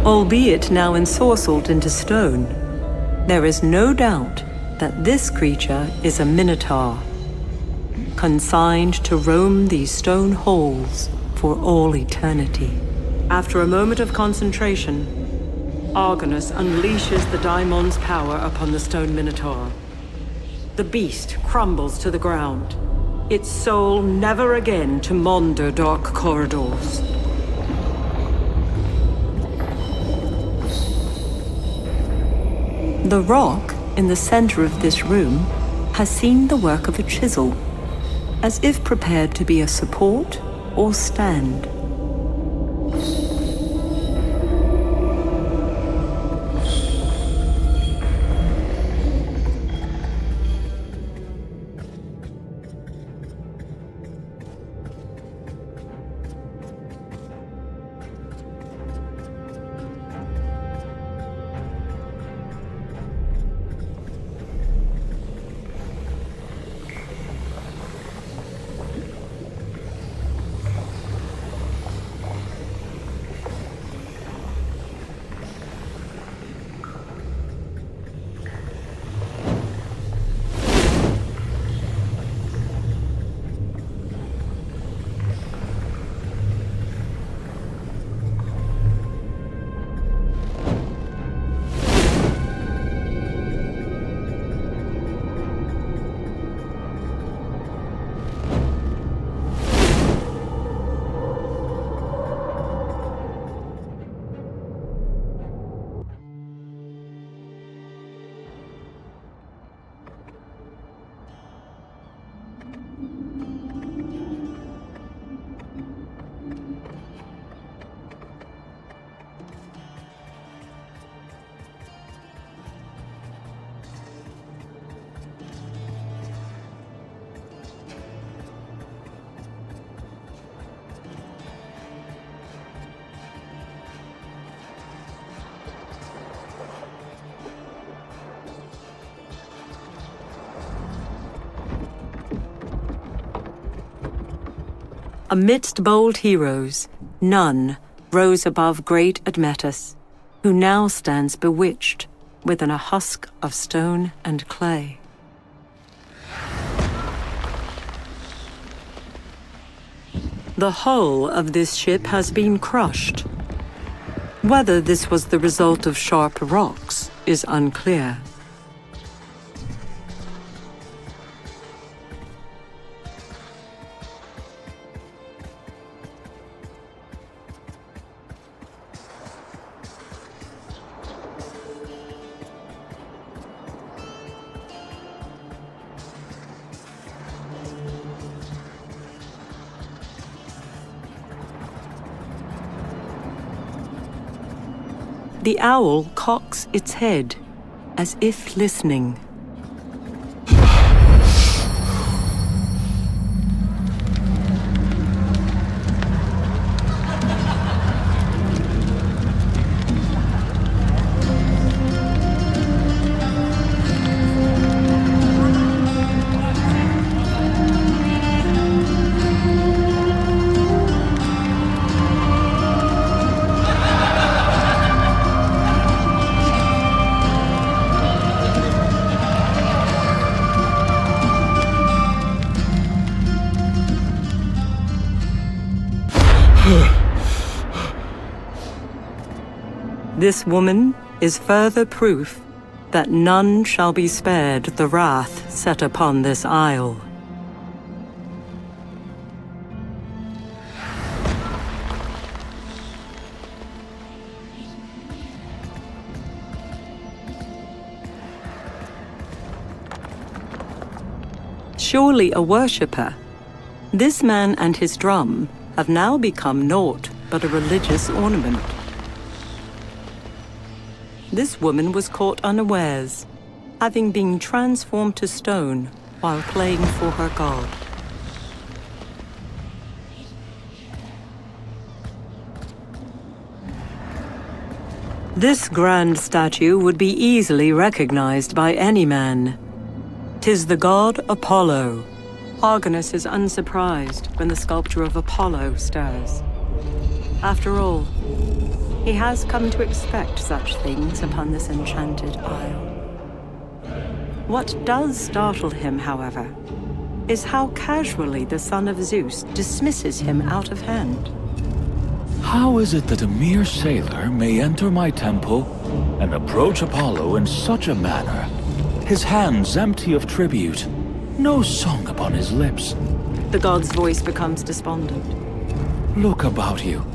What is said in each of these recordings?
Albeit now ensorcelled into stone, there is no doubt that this creature is a minotaur, consigned to roam these stone halls for all eternity. After a moment of concentration, Argonus unleashes the daimon's power upon the stone minotaur. The beast crumbles to the ground, its soul never again to maunder dark corridors. The rock in the center of this room has seen the work of a chisel, as if prepared to be a support or stand. Amidst bold heroes, none rose above great Admetus, who now stands bewitched within a husk of stone and clay. The hull of this ship has been crushed. Whether this was the result of sharp rocks is unclear. The owl cocks its head, as if listening. This woman is further proof that none shall be spared the wrath set upon this isle. Surely a worshipper, this man and his drum have now become naught but a religious ornament. This woman was caught unawares, having been transformed to stone while playing for her god. This grand statue would be easily recognized by any man. 'Tis the god Apollo. Argonus is unsurprised when the sculpture of Apollo stirs. After all, He has come to expect such things upon this enchanted isle. What does startle him, however, is how casually the son of Zeus dismisses him out of hand. How is it that a mere sailor may enter my temple and approach Apollo in such a manner, his hands empty of tribute, no song upon his lips? The god's voice becomes despondent. Look about you.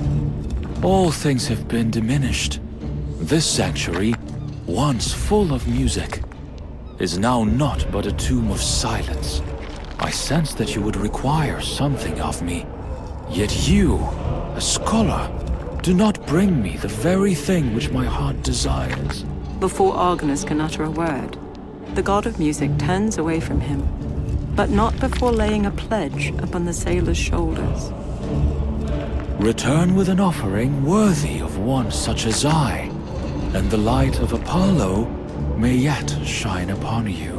All things have been diminished. This sanctuary, once full of music, is now naught but a tomb of silence. I sense that you would require something of me. Yet you, a scholar, do not bring me the very thing which my heart desires. Before Argonus can utter a word, the god of music turns away from him, but not before laying a pledge upon the sailor's shoulders. Return with an offering worthy of one such as I, and the light of Apollo may yet shine upon you.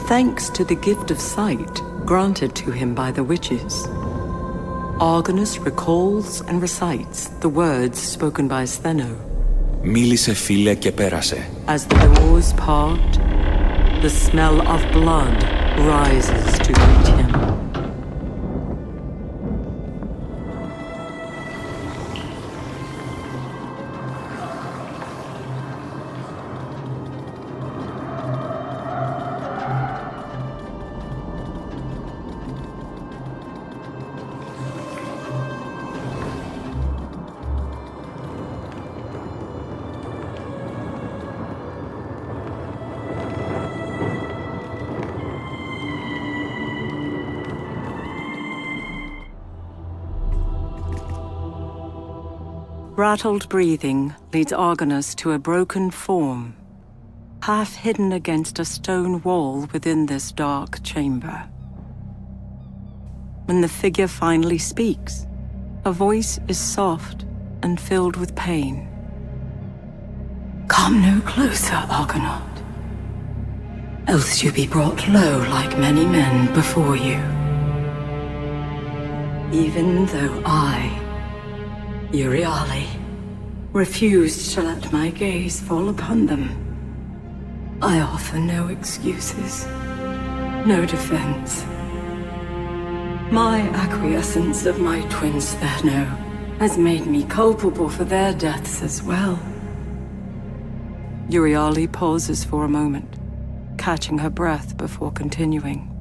Thanks to the gift of sight granted to him by the witches, Argonus recalls and recites the words spoken by Athena. Μίλησε φίλε και πέρασε. As the doors part, the smell of blood rises to meet him. Rattled breathing leads Argonus to a broken form, half hidden against a stone wall within this dark chamber. When the figure finally speaks, her voice is soft and filled with pain. Come no closer, Argonaut, else you be brought low like many men before you. Even though I, Euryale, refused to let my gaze fall upon them, I offer no excuses, no defense. My acquiescence of my twins Theno has made me culpable for their deaths as well. Euryale pauses for a moment, catching her breath before continuing.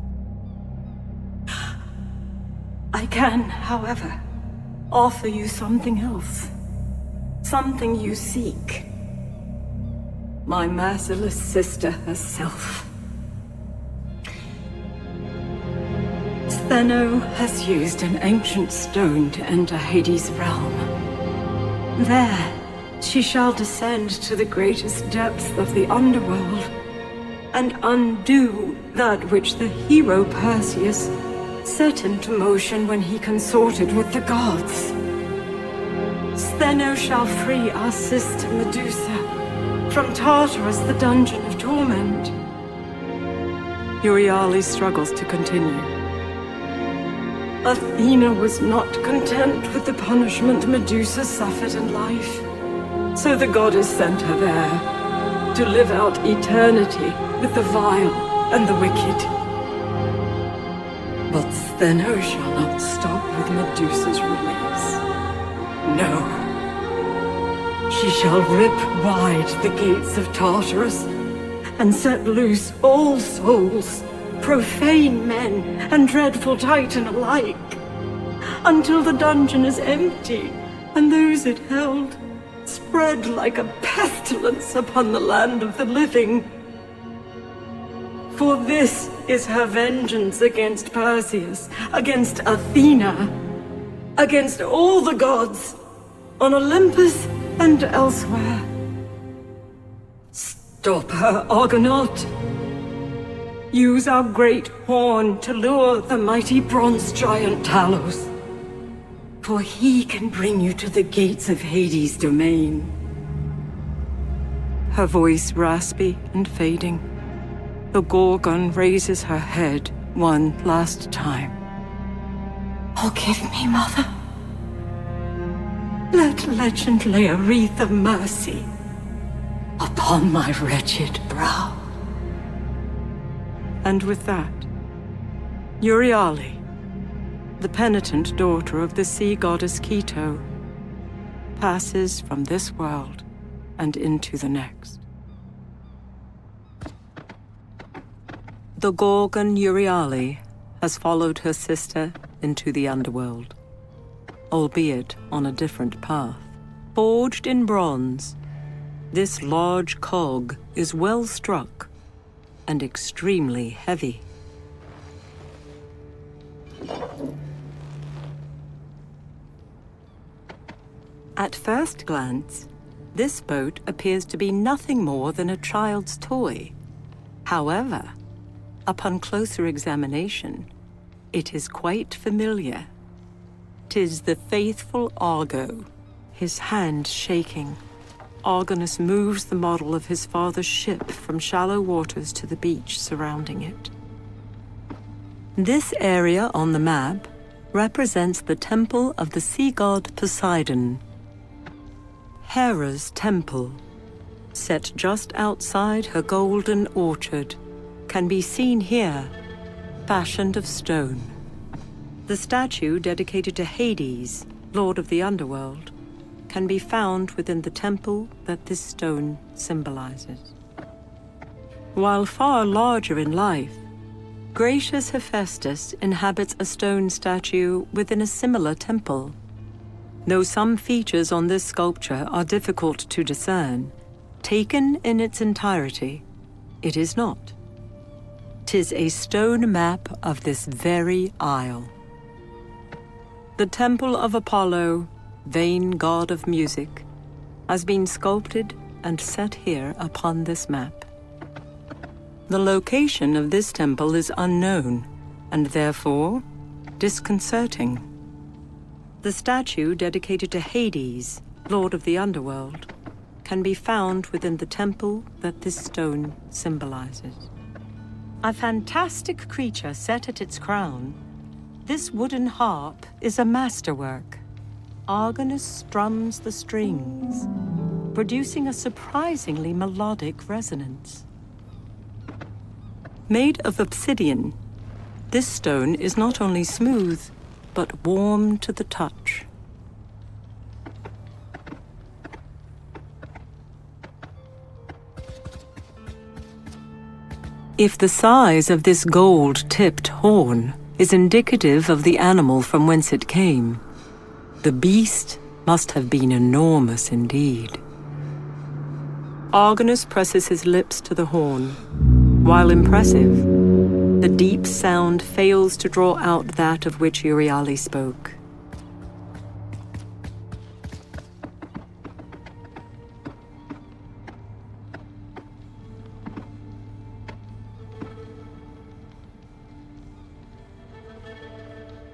I can, however, offer you something else. Something you seek. My merciless sister herself. Theno has used an ancient stone to enter Hades' realm. There, she shall descend to the greatest depths of the underworld and undo that which the hero Perseus set into motion when he consorted with the gods. Theno shall free our sister Medusa from Tartarus, the dungeon of torment. Euryale struggles to continue. Athena was not content with the punishment Medusa suffered in life, so the goddess sent her there to live out eternity with the vile and the wicked. But Theno shall not stop with Medusa's release. No. She shall rip wide the gates of Tartarus and set loose all souls, profane men and dreadful Titan alike, until the dungeon is empty and those it held spread like a pestilence upon the land of the living. For this is her vengeance against Perseus, against Athena, against all the gods, on Olympus and elsewhere. Stop her, Argonaut. Use our great horn to lure the mighty bronze giant Talos, for he can bring you to the gates of Hades' domain. Her voice raspy and fading, the Gorgon raises her head one last time. Forgive me, Mother. Let legend lay a wreath of mercy upon my wretched brow. And with that, Euryale, the penitent daughter of the sea goddess Keto, passes from this world and into the next. The Gorgon Euryale has followed her sister into the underworld, albeit on a different path. Forged in bronze, this large cog is well struck and extremely heavy. At first glance, this boat appears to be nothing more than a child's toy. However, upon closer examination, it is quite familiar. 'Tis the faithful Argo, his hand shaking. Argonus moves the model of his father's ship from shallow waters to the beach surrounding it. This area on the map represents the temple of the sea god Poseidon. Hera's temple, set just outside her golden orchard, can be seen here, fashioned of stone. The statue dedicated to Hades, lord of the underworld, can be found within the temple that this stone symbolizes. While far larger in life, gracious Hephaestus inhabits a stone statue within a similar temple. Though some features on this sculpture are difficult to discern, taken in its entirety, it is not. 'Tis a stone map of this very isle. The Temple of Apollo, vain god of music, has been sculpted and set here upon this map. The location of this temple is unknown, and therefore disconcerting. The statue dedicated to Hades, lord of the underworld, can be found within the temple that this stone symbolizes. A fantastic creature set at its crown, this wooden harp is a masterwork. Argonus strums the strings, producing a surprisingly melodic resonance. Made of obsidian, this stone is not only smooth, but warm to the touch. If the size of this gold-tipped horn is indicative of the animal from whence it came, the beast must have been enormous indeed. Argonus presses his lips to the horn. While impressive, the deep sound fails to draw out that of which Euryale spoke.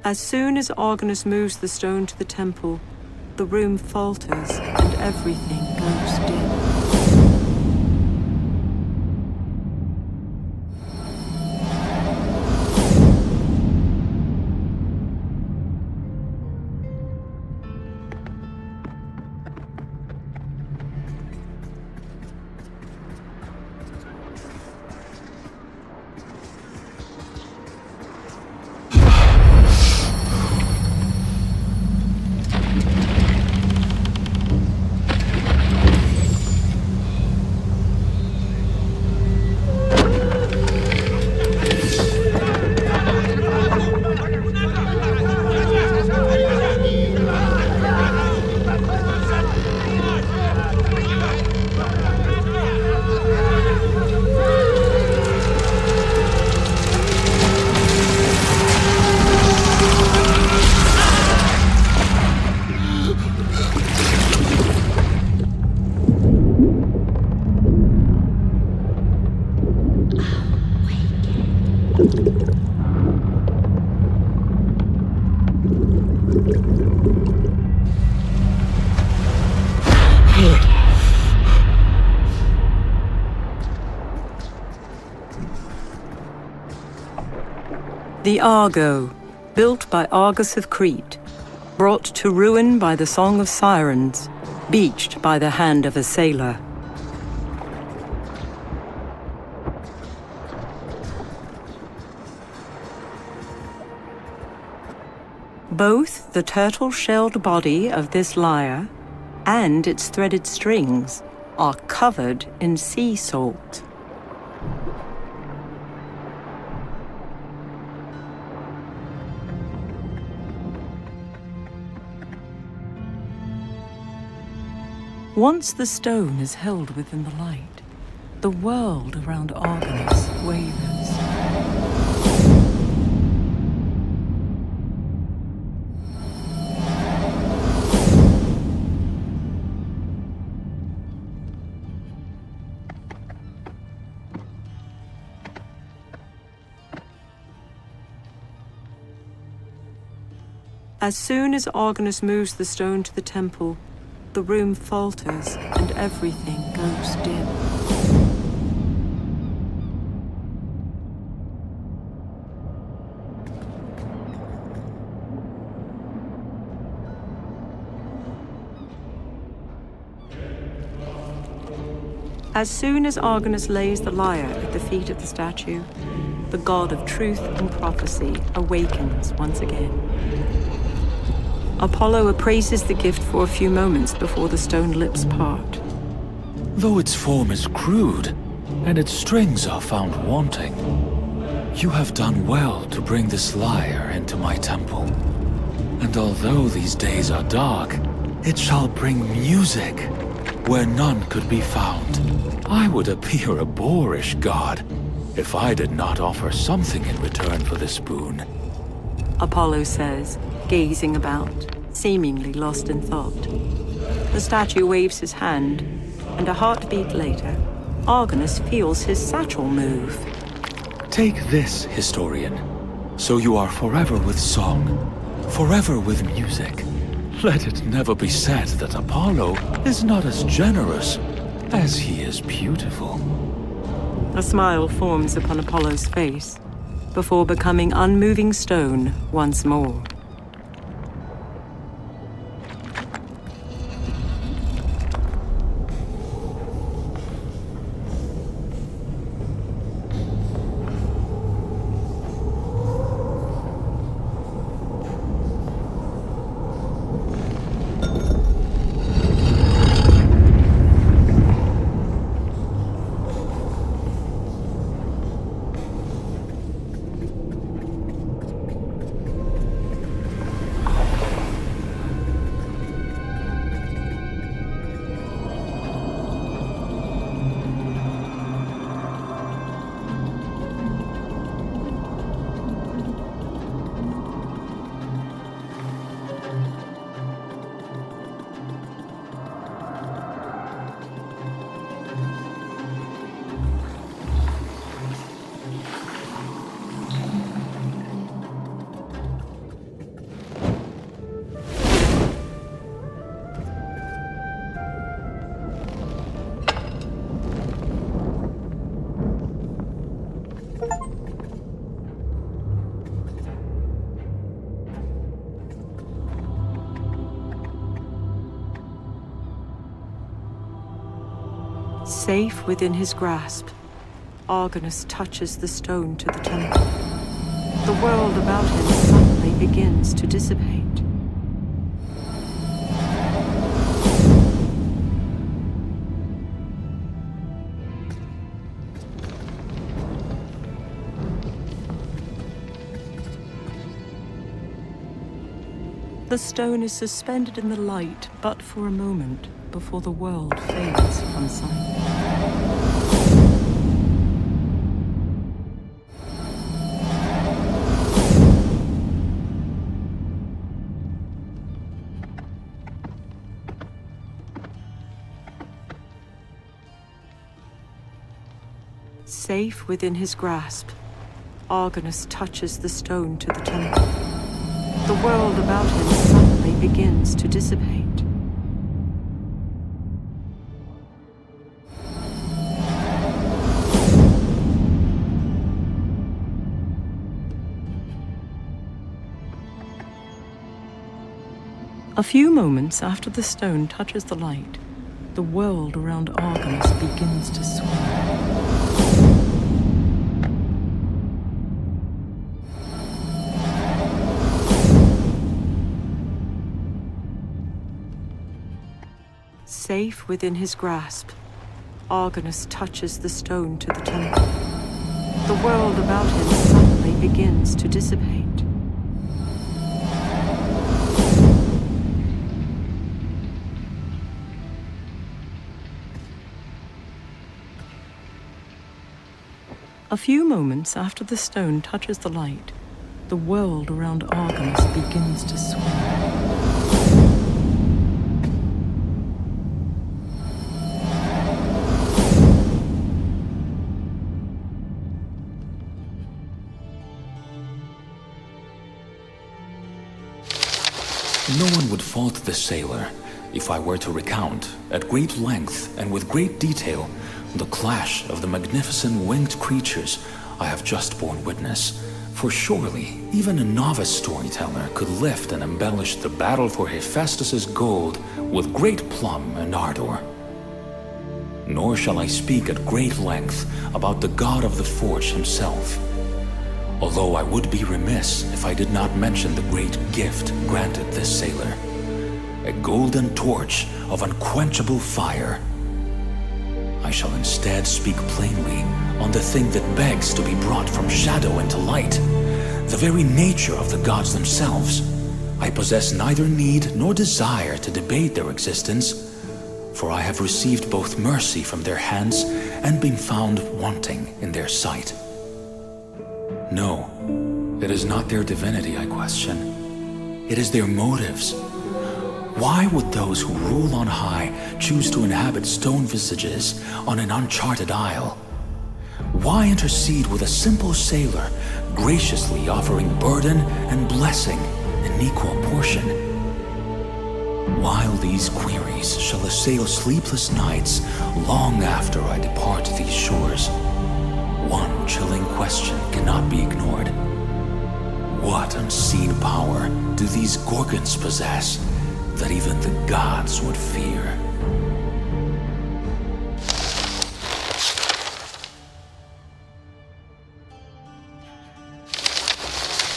As soon as Argonus moves the stone to the temple, the room falters and everything goes dim. The Argo, built by Argus of Crete, brought to ruin by the Song of Sirens, beached by the hand of a sailor. Both the turtle-shelled body of this lyre and its threaded strings are covered in sea salt. Once the stone is held within the light, the world around Argonus wavers. As soon as Argonus moves the stone to the temple, the room falters and everything goes dim. As soon as Argonus lays the lyre at the feet of the statue, the god of truth and prophecy awakens once again. Apollo appraises the gift for a few moments before the stone lips part. Though its form is crude, and its strings are found wanting, you have done well to bring this lyre into my temple. And although these days are dark, it shall bring music where none could be found. I would appear a boorish god if I did not offer something in return for this boon. Apollo says, gazing about, seemingly lost in thought. The statue waves his hand, and a heartbeat later, Argonus feels his satchel move. Take this, historian, so you are forever with song, forever with music. Let it never be said that Apollo is not as generous as he is beautiful. A smile forms upon Apollo's face, before becoming unmoving stone once more. Safe within his grasp, Argonus touches the stone to the temple. The world about him suddenly begins to dissipate. The stone is suspended in the light, but for a moment, before the world fades from sight. Safe within his grasp, Argonus touches the stone to the temple. The world about him suddenly begins to dissipate. A few moments after the stone touches the light, the world around Argonus begins to swim. Safe within his grasp, Argonus touches the stone to the temple. The world about him suddenly begins to dissipate. A few moments after the stone touches the light, the world around Argonus begins to swim. No one would fault the sailor if I were to recount, at great length and with great detail, the clash of the magnificent winged creatures I have just borne witness. For surely, even a novice storyteller could lift and embellish the battle for Hephaestus's gold with great plum and ardor. Nor shall I speak at great length about the god of the forge himself, although I would be remiss if I did not mention the great gift granted this sailor, a golden torch of unquenchable fire. I shall instead speak plainly on the thing that begs to be brought from shadow into light, the very nature of the gods themselves. I possess neither need nor desire to debate their existence, for I have received both mercy from their hands and been found wanting in their sight. No, it is not their divinity I question. It is their motives. Why would those who rule on high choose to inhabit stone visages on an uncharted isle? Why intercede with a simple sailor, graciously offering burden and blessing in equal portion? While these queries shall assail sleepless nights long after I depart these shores, one chilling question cannot be ignored. What unseen power do these Gorgons possess that even the gods would fear?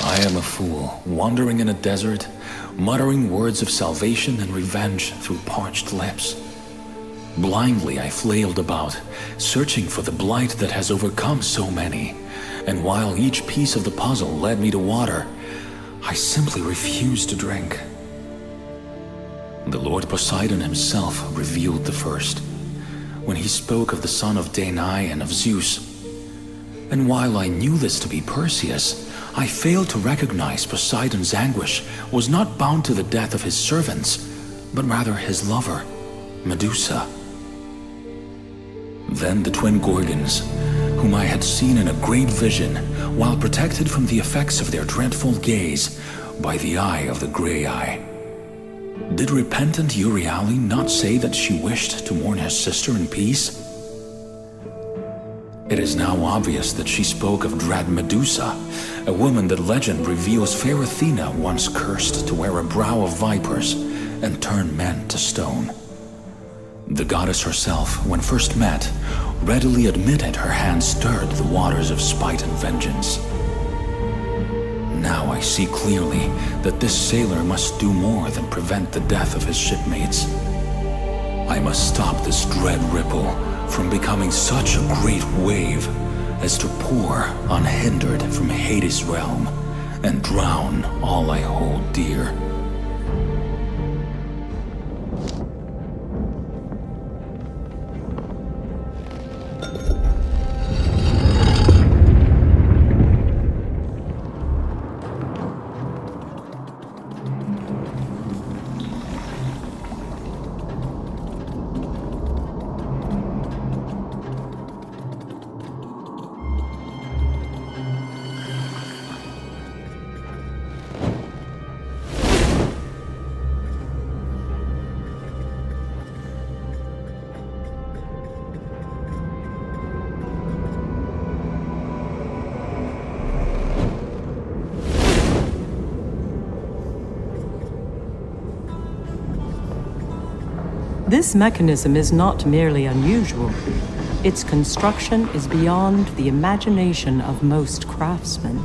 I am a fool, wandering in a desert, muttering words of salvation and revenge through parched lips. Blindly I flailed about, searching for the blight that has overcome so many, and while each piece of the puzzle led me to water, I simply refused to drink. The Lord Poseidon himself revealed the first, when he spoke of the son of Danae and of Zeus. And while I knew this to be Perseus, I failed to recognize Poseidon's anguish was not bound to the death of his servants, but rather his lover, Medusa. Then the twin Gorgons, whom I had seen in a great vision, while protected from the effects of their dreadful gaze by the eye of the Grey Eye. Did repentant Euryale not say that she wished to mourn her sister in peace? It is now obvious that she spoke of dread Medusa, a woman that legend reveals fair Athena once cursed to wear a brow of vipers and turn men to stone. The goddess herself, when first met, readily admitted her hand stirred the waters of spite and vengeance. Now I see clearly that this sailor must do more than prevent the death of his shipmates. I must stop this dread ripple from becoming such a great wave as to pour unhindered from Hades' realm and drown all I hold dear. This mechanism is not merely unusual. Its construction is beyond the imagination of most craftsmen.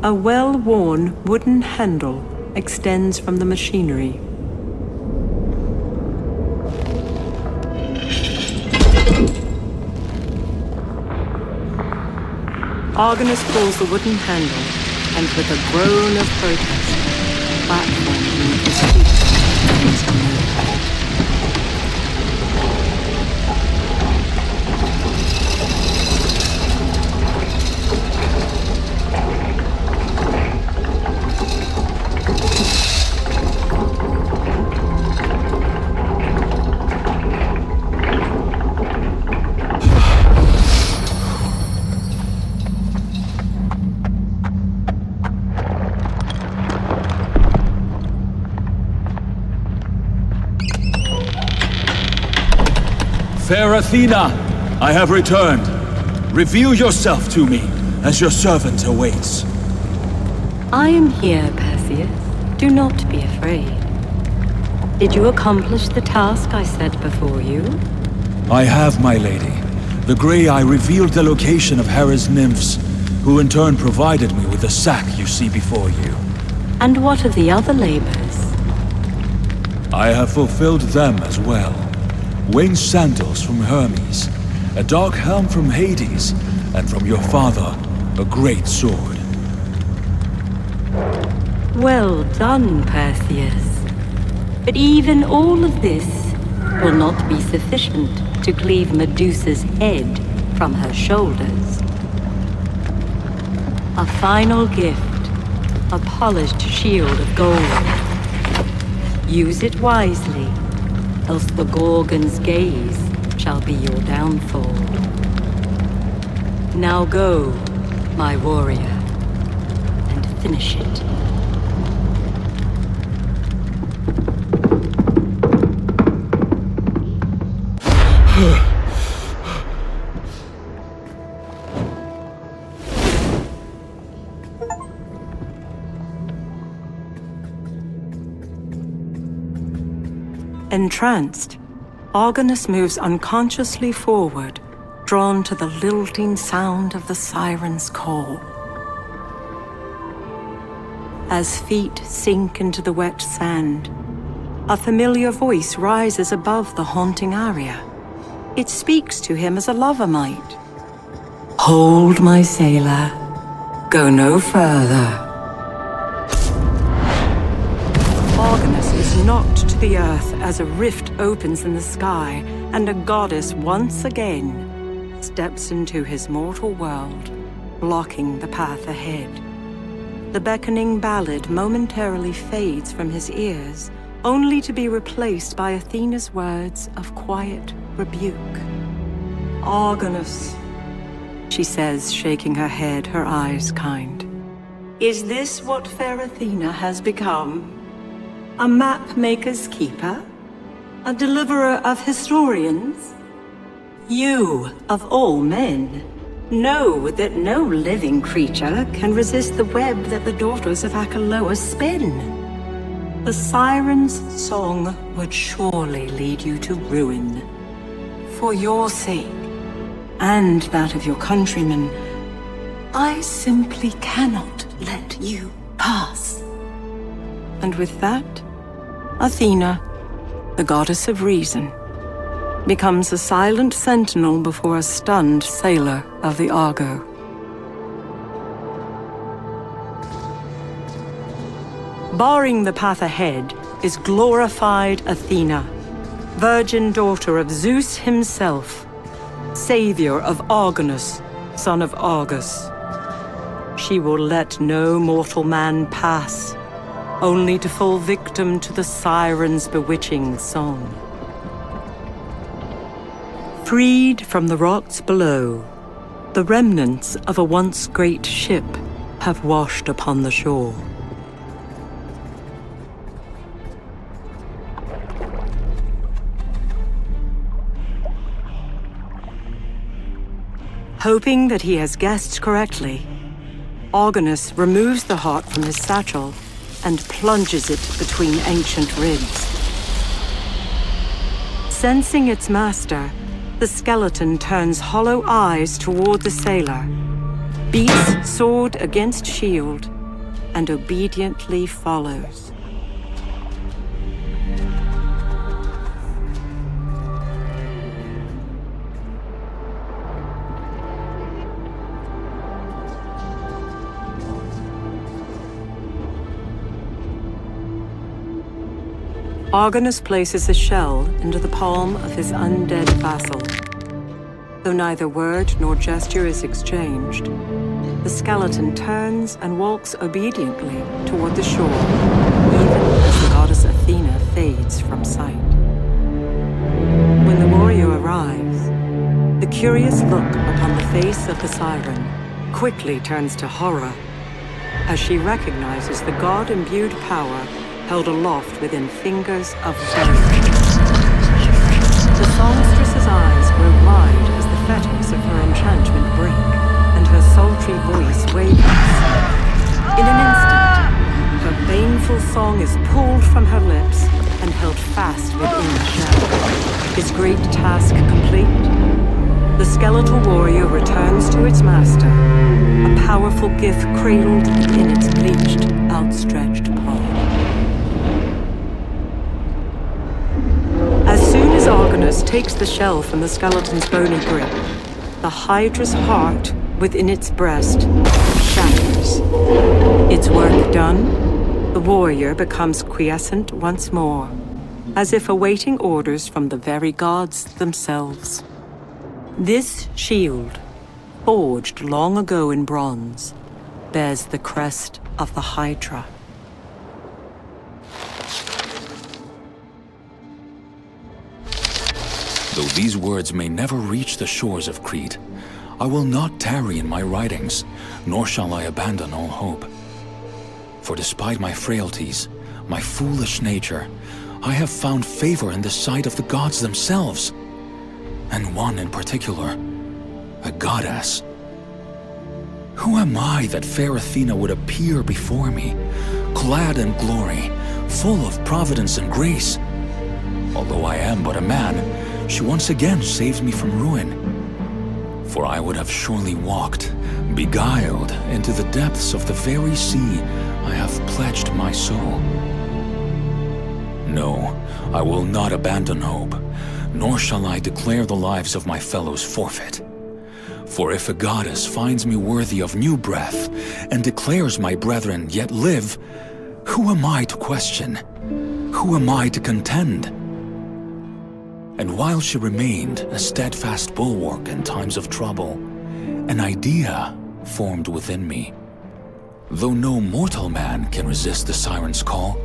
A well-worn wooden handle extends from the machinery. Argonus pulls the wooden handle, and with a groan of protest, the platform beneath his feet begins to move. Fair Athena, I have returned. Reveal yourself to me, as your servant awaits. I am here, Perseus. Do not be afraid. Did you accomplish the task I set before you? I have, my lady. The Grey Eye revealed the location of Hera's nymphs, who in turn provided me with the sack you see before you. And what of the other labors? I have fulfilled them as well. Winged sandals from Hermes, a dark helm from Hades, and from your father, a great sword. Well done, Perseus. But even all of this will not be sufficient to cleave Medusa's head from her shoulders. A final gift, a polished shield of gold. Use it wisely, else the Gorgon's gaze shall be your downfall. Now go, my warrior, and finish it. Entranced, Argonus moves unconsciously forward, drawn to the lilting sound of the siren's call. As feet sink into the wet sand, a familiar voice rises above the haunting aria. It speaks to him as a lover might. Hold, my sailor. Go no further. Argonus is knocked to the earth as a rift opens in the sky, and a goddess once again steps into his mortal world, blocking the path ahead. The beckoning ballad momentarily fades from his ears, only to be replaced by Athena's words of quiet rebuke. Argonus, she says, shaking her head, her eyes kind. Is this what fair Athena has become? A map-maker's keeper? A deliverer of historians? You, of all men, Know that no living creature can resist the web that the daughters of Akaloa spin. The siren's song would surely lead you to ruin. For your sake, and that of your countrymen, I simply cannot let you pass. And with that, Athena, the goddess of reason, becomes a silent sentinel before a stunned sailor of the Argo. Barring the path ahead is glorified Athena, virgin daughter of Zeus himself, savior of Argonus, son of Argus. She will let no mortal man pass, only to fall victim to the siren's bewitching song. Freed from the rocks below, the remnants of a once great ship have washed upon the shore. Hoping that he has guessed correctly, Argonus removes the heart from his satchel and plunges it between ancient ribs. Sensing its master, the skeleton turns hollow eyes toward the sailor, beats sword against shield, and obediently follows. Argonus places a shell into the palm of his undead vassal. Though neither word nor gesture is exchanged, the skeleton turns and walks obediently toward the shore, even as the goddess Athena fades from sight. When the warrior arrives, the curious look upon the face of the siren quickly turns to horror, as she recognizes the god-imbued power held aloft within fingers of bone. The songstress's eyes grow wide as the fetters of her enchantment break, and her sultry voice wavers. In an instant, her baneful song is pulled from her lips and held fast within the shell. His great task complete, the skeletal warrior returns to its master, a powerful gift cradled in its bleached, outstretched palm. Argonus takes the shell from the skeleton's bony grip. The Hydra's heart within its breast shatters. Its work done, the warrior becomes quiescent once more, as if awaiting orders from the very gods themselves. This shield, forged long ago in bronze, bears the crest of the Hydra. Though these words may never reach the shores of Crete, I will not tarry in my writings, nor shall I abandon all hope. For despite my frailties, my foolish nature, I have found favor in the sight of the gods themselves, and one in particular, a goddess. Who am I that fair Athena would appear before me, clad in glory, full of providence and grace? Although I am but a man, she once again saved me from ruin. For I would have surely walked, beguiled, into the depths of the very sea I have pledged my soul. No, I will not abandon hope, nor shall I declare the lives of my fellows forfeit. For if a goddess finds me worthy of new breath, and declares my brethren yet live, who am I to question? Who am I to contend? And while she remained a steadfast bulwark in times of trouble, an idea formed within me. Though no mortal man can resist the siren's call,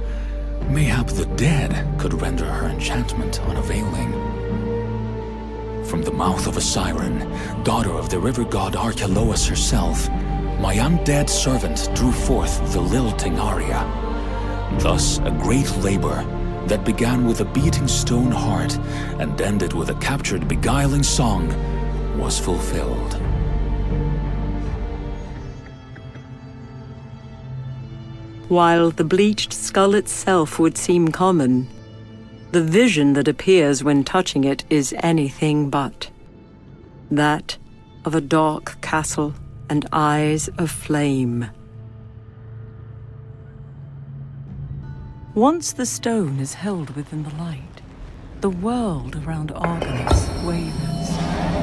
mayhap the dead could render her enchantment unavailing. From the mouth of a siren, daughter of the river god Archelaus herself, my undead servant drew forth the lilting aria. Thus a great labor that began with a beating stone heart and ended with a captured beguiling song was fulfilled. While the bleached skull itself would seem common, the vision that appears when touching it is anything but. That of a dark castle and eyes of flame. Once the stone is held within the light, the world around Argonus wavers.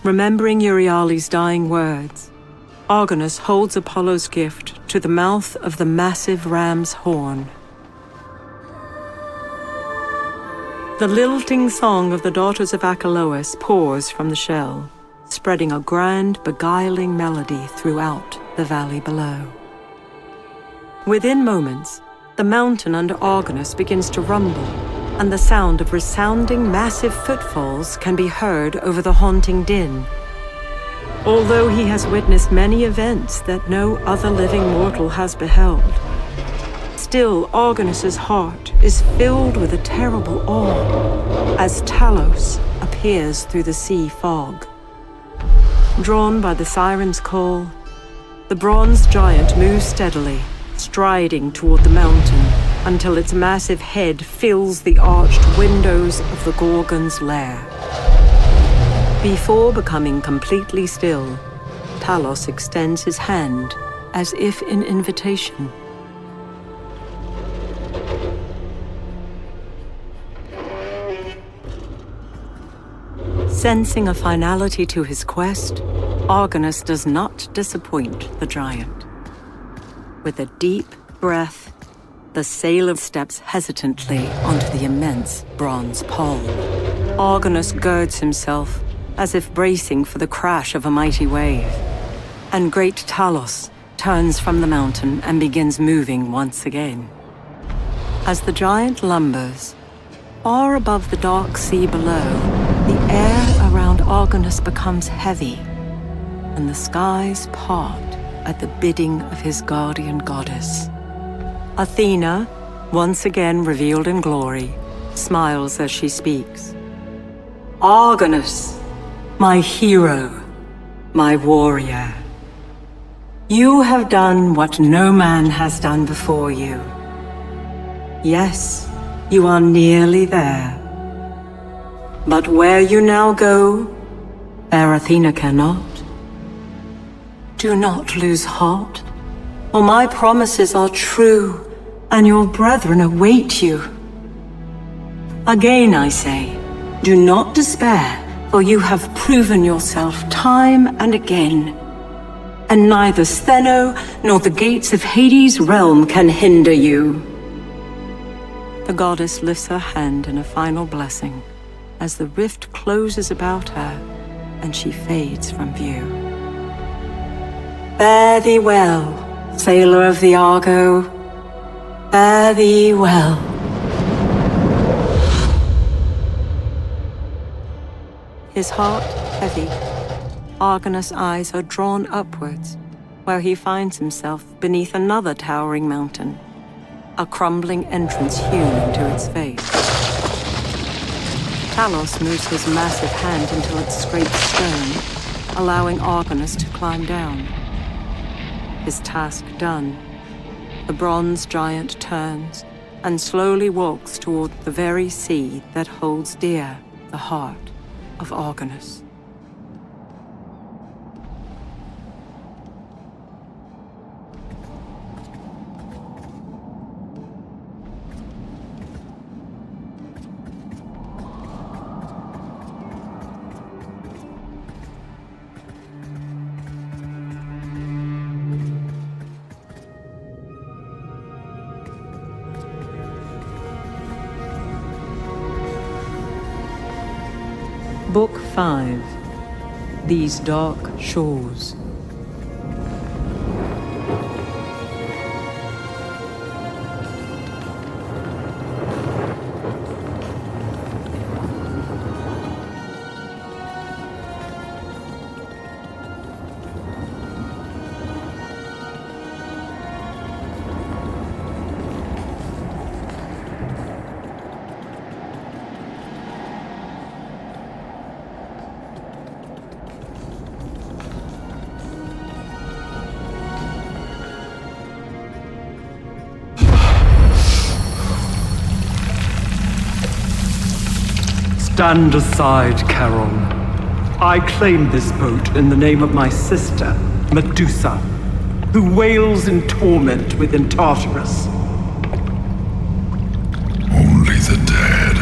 Remembering Euryale's dying words, Argonus holds Apollo's gift to the mouth of the massive ram's horn. The lilting song of the daughters of Achelous pours from the shell, spreading a grand, beguiling melody throughout the valley below. Within moments, the mountain under Argonus begins to rumble, and the sound of resounding massive footfalls can be heard over the haunting din. Although he has witnessed many events that no other living mortal has beheld, still Argonus's heart is filled with a terrible awe as Talos appears through the sea fog. Drawn by the siren's call, the bronze giant moves steadily, striding toward the mountain until its massive head fills the arched windows of the Gorgon's lair. Before becoming completely still, Talos extends his hand as if in invitation. Sensing a finality to his quest, Argonus does not disappoint the giant. With a deep breath, the sailor steps hesitantly onto the immense bronze pole. Argonus girds himself, as if bracing for the crash of a mighty wave. And great Talos turns from the mountain and begins moving once again. As the giant lumbers, far above the dark sea below, the air around Argonus becomes heavy, and the skies part at the bidding of his guardian goddess. Athena, once again revealed in glory, smiles as she speaks. Argonus, my hero, my warrior. You have done what no man has done before you. Yes, you are nearly there. But where you now go, fair Athena cannot. Do not lose heart, for my promises are true, and your brethren await you. Again I say, do not despair, for you have proven yourself time and again, and neither Stheno nor the gates of Hades' realm can hinder you. The goddess lifts her hand in a final blessing as the rift closes about her and she fades from view. Fare thee well, sailor of the Argo. Fare thee well. His heart heavy, Argonus' eyes are drawn upwards, where he finds himself beneath another towering mountain, a crumbling entrance hewn into its face. Talos moves his massive hand until it scrapes stone, allowing Argonus to climb down. His task done, the bronze giant turns and slowly walks toward the very sea that holds dear the heart of Argonus. Book 5. These Dark Shores. Stand aside, Charon. I claim this boat in the name of my sister, Medusa, who wails in torment within Tartarus. Only the dead.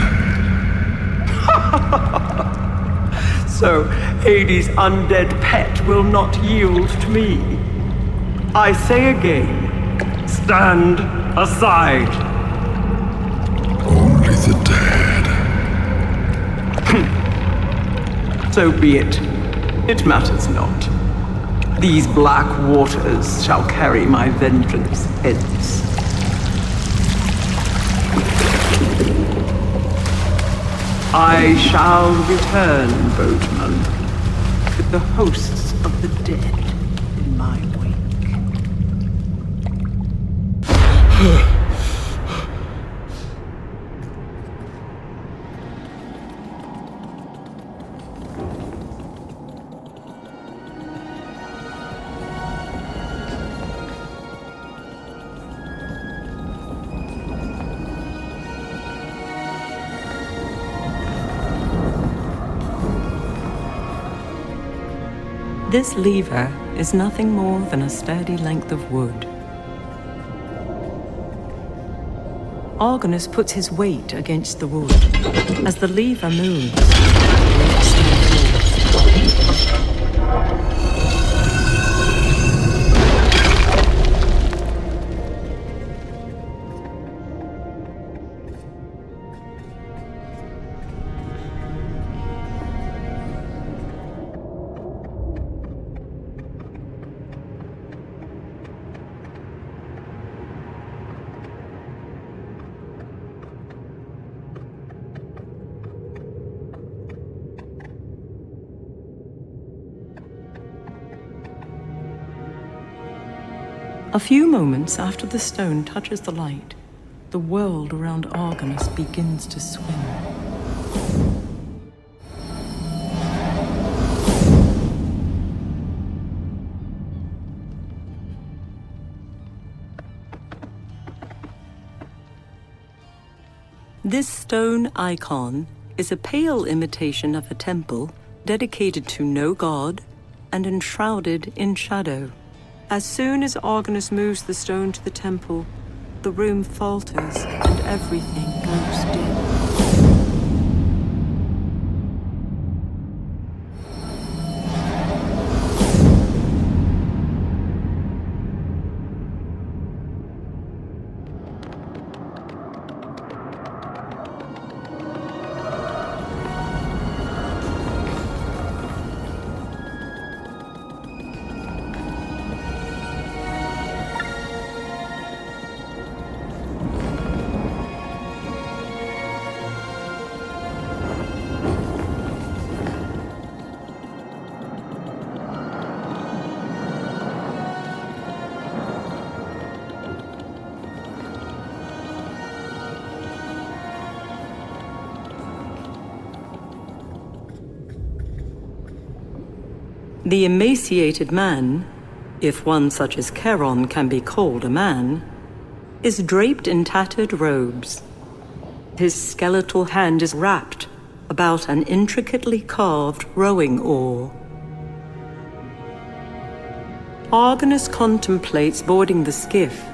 So Hades' undead pet will not yield to me. I say again, stand aside. Only the dead. So be it. It matters not. These black waters shall carry my vengeance hence. I shall return, boatman, with the hosts of the dead in my wake. This lever is nothing more than a sturdy length of wood. Argonus puts his weight against the wood. As the lever moves, the stone falls. A few moments after the stone touches the light, the world around Argonus begins to swim. This stone icon is a pale imitation of a temple dedicated to no god and enshrouded in shadow. As soon as Argonus moves the stone to the temple, the room falters and everything goes dim. The emaciated man, if one such as Charon can be called a man, is draped in tattered robes. His skeletal hand is wrapped about an intricately carved rowing oar. Argonus contemplates boarding the skiff,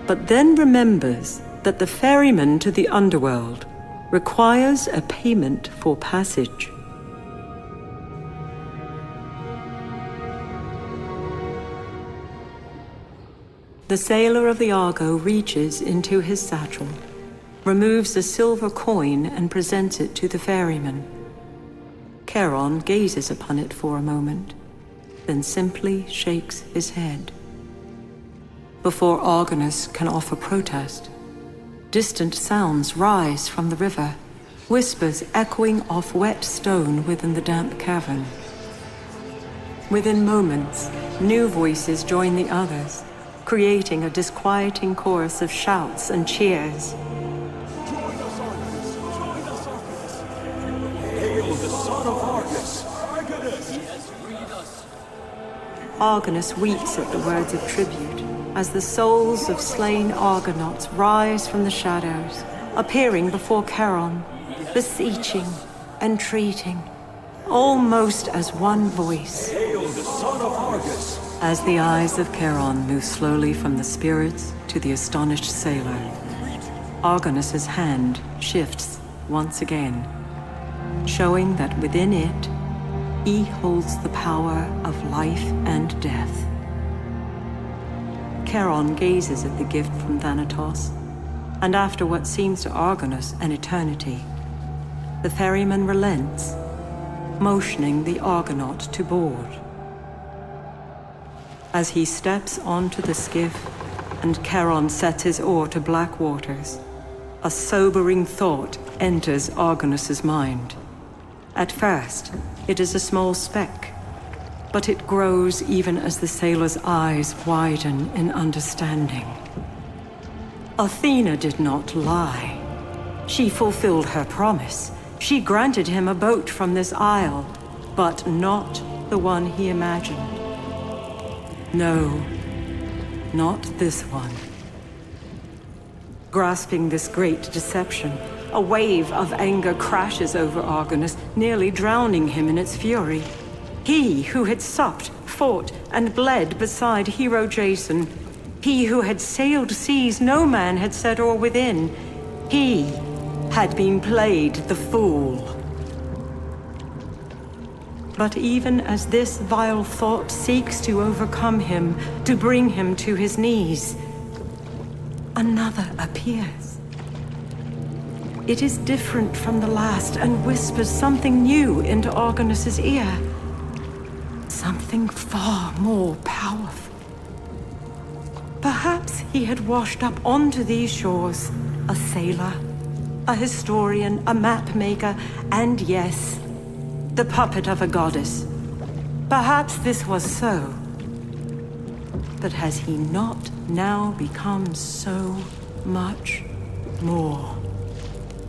but then remembers that the ferryman to the underworld requires a payment for passage. The sailor of the Argo reaches into his satchel, removes a silver coin and presents it to the ferryman. Charon gazes upon it for a moment, then simply shakes his head. Before Argonus can offer protest, distant sounds rise from the river, whispers echoing off wet stone within the damp cavern. Within moments, new voices join the others, creating a disquieting chorus of shouts and cheers. Join us, Argonus! Join us, Argonus! Hail the son of Argus! Argonus! He has freed us! Argonus weeps at the words of tribute as the souls of slain Argonauts rise from the shadows, appearing before Charon, beseeching, entreating, almost as one voice. Hail the son of Argus! As the eyes of Charon move slowly from the spirits to the astonished sailor, Argonus's hand shifts once again, showing that within it, he holds the power of life and death. Charon gazes at the gift from Thanatos, and after what seems to Argonus an eternity, the ferryman relents, motioning the Argonaut to board. As he steps onto the skiff and Charon sets his oar to black waters, a sobering thought enters Argonus's mind. At first, it is a small speck, but it grows even as the sailor's eyes widen in understanding. Athena did not lie. She fulfilled her promise. She granted him a boat from this isle, but not the one he imagined. No, not this one. Grasping this great deception, a wave of anger crashes over Argonus, nearly drowning him in its fury. He who had supped, fought, and bled beside hero Jason, he who had sailed seas no man had set oar within, he had been played the fool. But even as this vile thought seeks to overcome him, to bring him to his knees, another appears. It is different from the last and whispers something new into Argonus's ear. Something far more powerful. Perhaps he had washed up onto these shores, a sailor, a historian, a map maker, and yes, the puppet of a goddess. Perhaps this was so. But has he not now become so much more?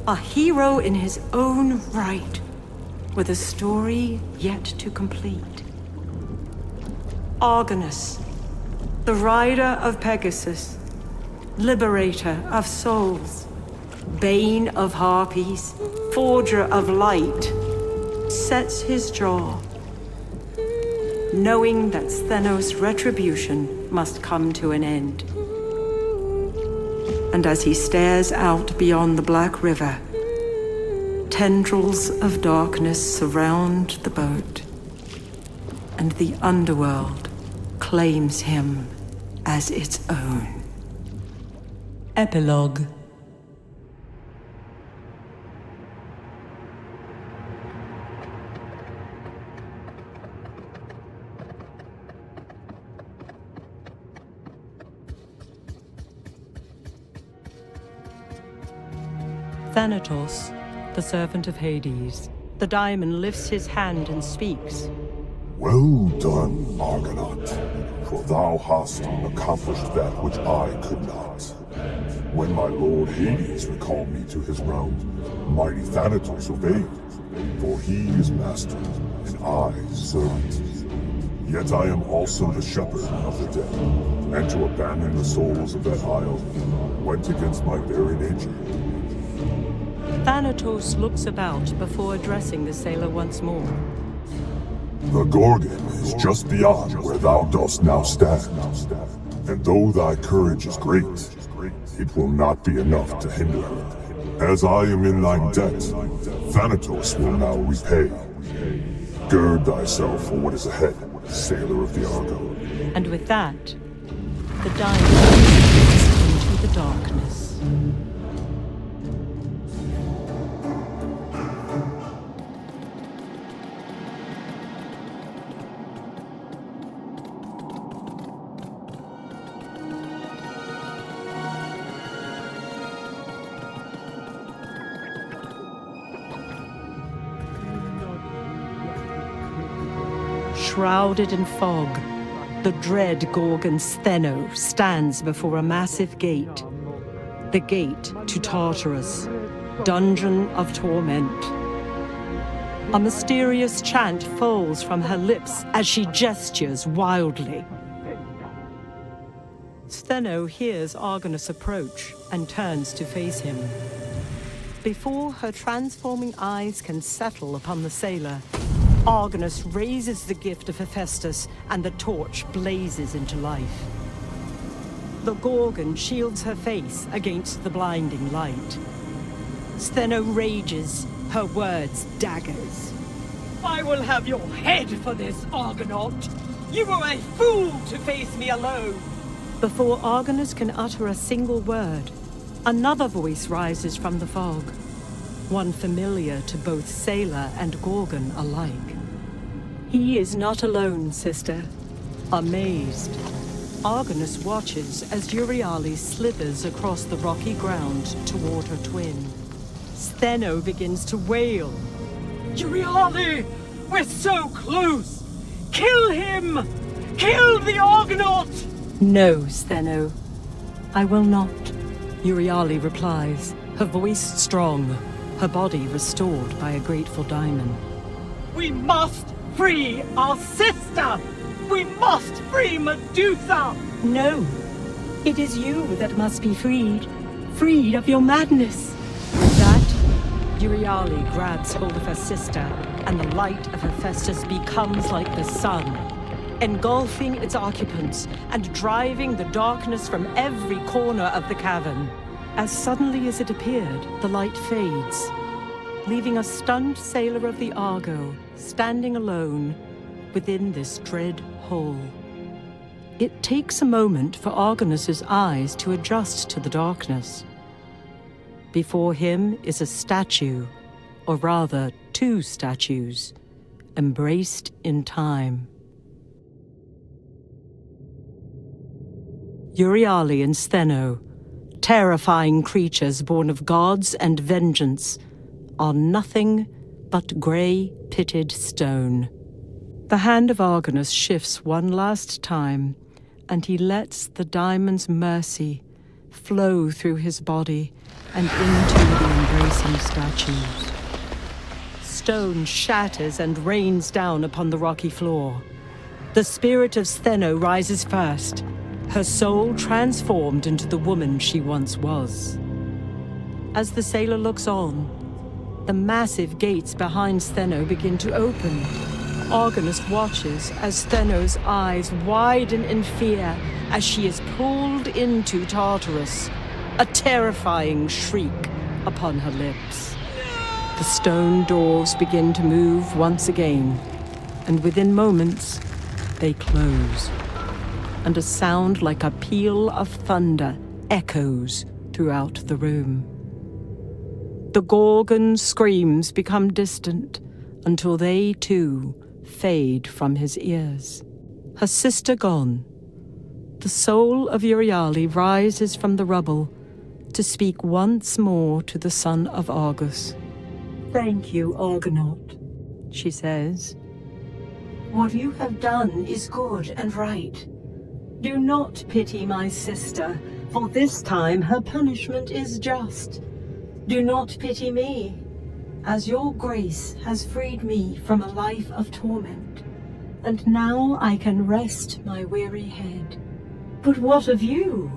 A hero in his own right, with a story yet to complete. Argonus, the rider of Pegasus, liberator of souls, bane of harpies, forger of light, sets his jaw, knowing that Sthenos' retribution must come to an end. And as he stares out beyond the Black River, tendrils of darkness surround the boat, and the underworld claims him as its own. Epilogue. Thanatos, the servant of Hades, the diamond lifts his hand and speaks. Well done, Argonaut, for thou hast accomplished that which I could not. When my lord Hades recalled me to his realm, mighty Thanatos obeyed, for he is master, and I servant. Yet I am also the shepherd of the dead, and to abandon the souls of that isle went against my very nature. Thanatos looks about before addressing the sailor once more. The Gorgon is just beyond where thou dost now stand, and though thy courage is great, it will not be enough to hinder her. As I am in thine debt, Thanatos will now repay. Gird thyself for what is ahead, sailor of the Argo. And with that, the diamond fades into the darkness. Shrouded in fog, the dread Gorgon Stheno stands before a massive gate. The gate to Tartarus, dungeon of torment. A mysterious chant falls from her lips as she gestures wildly. Stheno hears Argonus approach and turns to face him. Before her transforming eyes can settle upon the sailor, Argonus raises the gift of Hephaestus and the torch blazes into life. The Gorgon shields her face against the blinding light. Stheno rages, her words daggers. I will have your head for this, Argonaut! You were a fool to face me alone! Before Argonus can utter a single word, another voice rises from the fog, one familiar to both sailor and Gorgon alike. He is not alone, sister. Amazed, Argonus watches as Euryale slithers across the rocky ground toward her twin. Stheno begins to wail. Euryale! We're so close! Kill him! Kill the Argonaut! No, Stheno. I will not, Euryale replies, her voice strong, her body restored by a grateful daimon. We must free our sister! We must free Medusa! No, it is you that must be freed. Freed of your madness. That, Euryale grabs hold of her sister, and the light of Hephaestus becomes like the sun, engulfing its occupants and driving the darkness from every corner of the cavern. As suddenly as it appeared, the light fades, leaving a stunned sailor of the Argo standing alone within this dread hole. It takes a moment for Argonus's eyes to adjust to the darkness. Before him is a statue, or rather two statues, embraced in time. Euryale and Stheno, terrifying creatures born of gods and vengeance, are nothing but grey-pitted stone. The hand of Argonus shifts one last time, and he lets the diamond's mercy flow through his body and into the embracing statues. Stone shatters and rains down upon the rocky floor. The spirit of Stheno rises first, her soul transformed into the woman she once was. As the sailor looks on, the massive gates behind Stheno begin to open. Argonus watches as Stheno's eyes widen in fear as she is pulled into Tartarus, a terrifying shriek upon her lips. The stone doors begin to move once again, and within moments, they close, and a sound like a peal of thunder echoes throughout the room. The Gorgon's screams become distant until they, too, fade from his ears. Her sister gone, the soul of Euryale rises from the rubble to speak once more to the son of Argus. "Thank you, Argonaut," she says. "What you have done is good and right. Do not pity my sister, for this time her punishment is just. Do not pity me, as your grace has freed me from a life of torment, and now I can rest my weary head. But what of you?"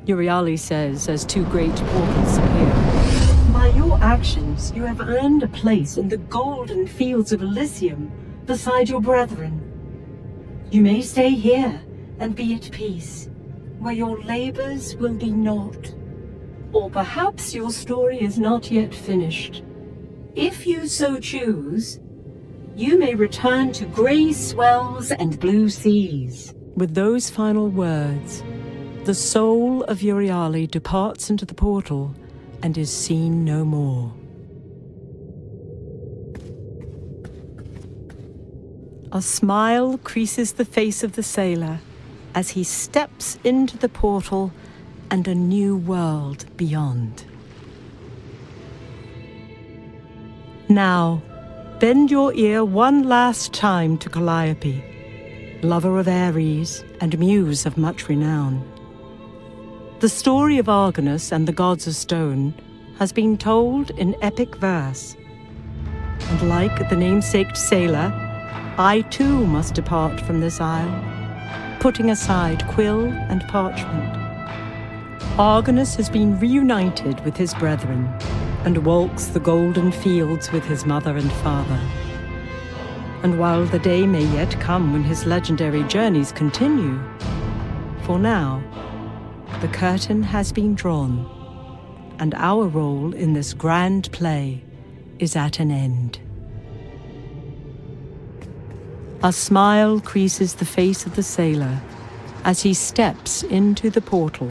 Euryale says as two great portals appear. "By your actions, you have earned a place in the golden fields of Elysium beside your brethren. You may stay here and be at peace, where your labors will be naught. Or perhaps your story is not yet finished. If you so choose, you may return to grey swells and blue seas." With those final words, the soul of Euryale departs into the portal and is seen no more. A smile creases the face of the sailor as he steps into the portal and a new world beyond. Now, bend your ear one last time to Calliope, lover of Ares and muse of much renown. The story of Argonus and the gods of stone has been told in epic verse. And like the namesaked sailor, I too must depart from this isle, putting aside quill and parchment. Argonus has been reunited with his brethren, and walks the golden fields with his mother and father. And while the day may yet come when his legendary journeys continue, for now, the curtain has been drawn, and our role in this grand play is at an end. A smile creases the face of the sailor as he steps into the portal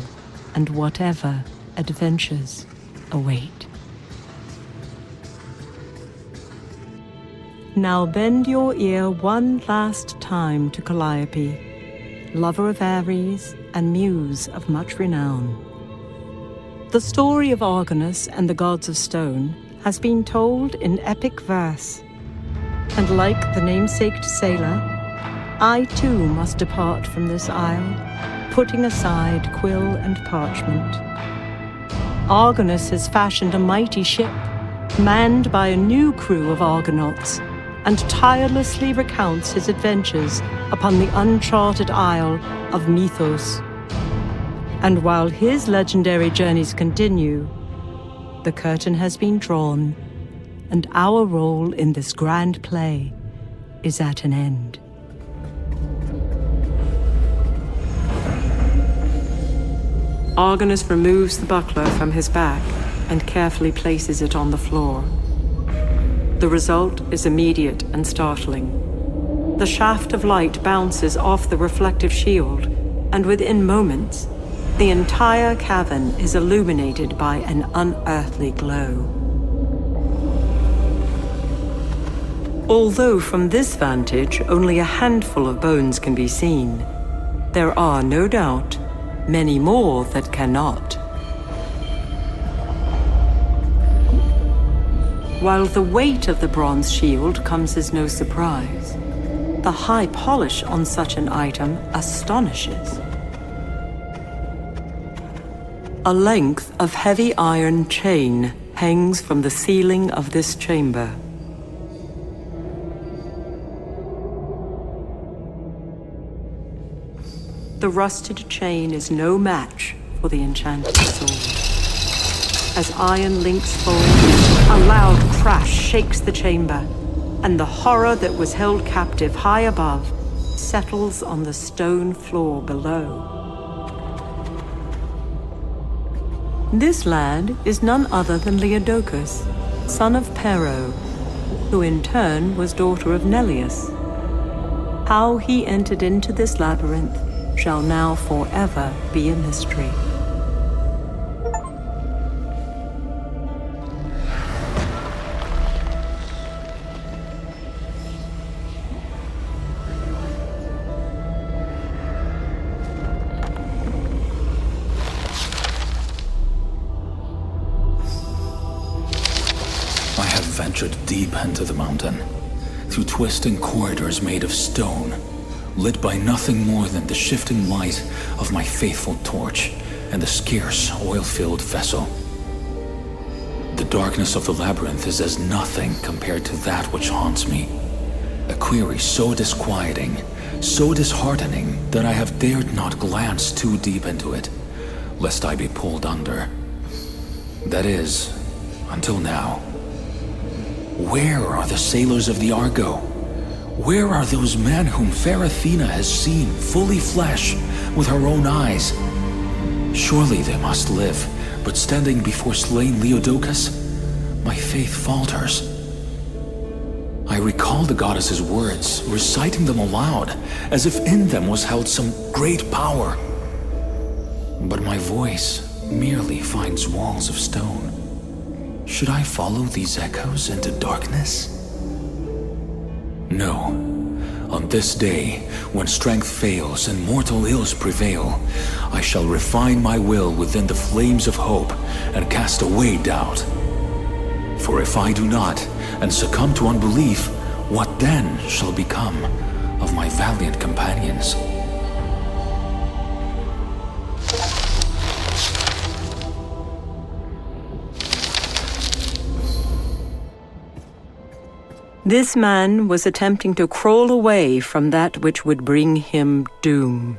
and whatever adventures await. Now bend your ear one last time to Calliope, lover of Ares and muse of much renown. The story of Argonus and the gods of stone has been told in epic verse, and like the namesaked sailor, I too must depart from this isle, putting aside quill and parchment. Argonus has fashioned a mighty ship, manned by a new crew of Argonauts, and tirelessly recounts his adventures upon the uncharted isle of Mythos. And while his legendary journeys continue, the curtain has been drawn, and our role in this grand play is at an end. Argonus removes the buckler from his back and carefully places it on the floor. The result is immediate and startling. The shaft of light bounces off the reflective shield, and within moments, the entire cavern is illuminated by an unearthly glow. Although from this vantage only a handful of bones can be seen, there are, no doubt, many more that cannot. While the weight of the bronze shield comes as no surprise, the high polish on such an item astonishes. A length of heavy iron chain hangs from the ceiling of this chamber. The rusted chain is no match for the enchanted sword. As iron links fold, a loud crash shakes the chamber, and the horror that was held captive high above settles on the stone floor below. This lad is none other than Leodocus, son of Pero, who in turn was daughter of Neleus. How he entered into this labyrinth shall now forever be a mystery. I have ventured deep into the mountain, through twisting corridors made of stone, lit by nothing more than the shifting light of my faithful torch and the scarce oil-filled vessel. The darkness of the labyrinth is as nothing compared to that which haunts me. A query so disquieting, so disheartening, that I have dared not glance too deep into it, lest I be pulled under. That is, until now. Where are the sailors of the Argo? Where are those men whom fair Athena has seen fully flesh with her own eyes? Surely they must live, but standing before slain Leodocus, my faith falters. I recall the goddess's words, reciting them aloud, as if in them was held some great power. But my voice merely finds walls of stone. Should I follow these echoes into darkness? No. On this day, when strength fails and mortal ills prevail, I shall refine my will within the flames of hope and cast away doubt. For if I do not, and succumb to unbelief, what then shall become of my valiant companions? This man was attempting to crawl away from that which would bring him doom.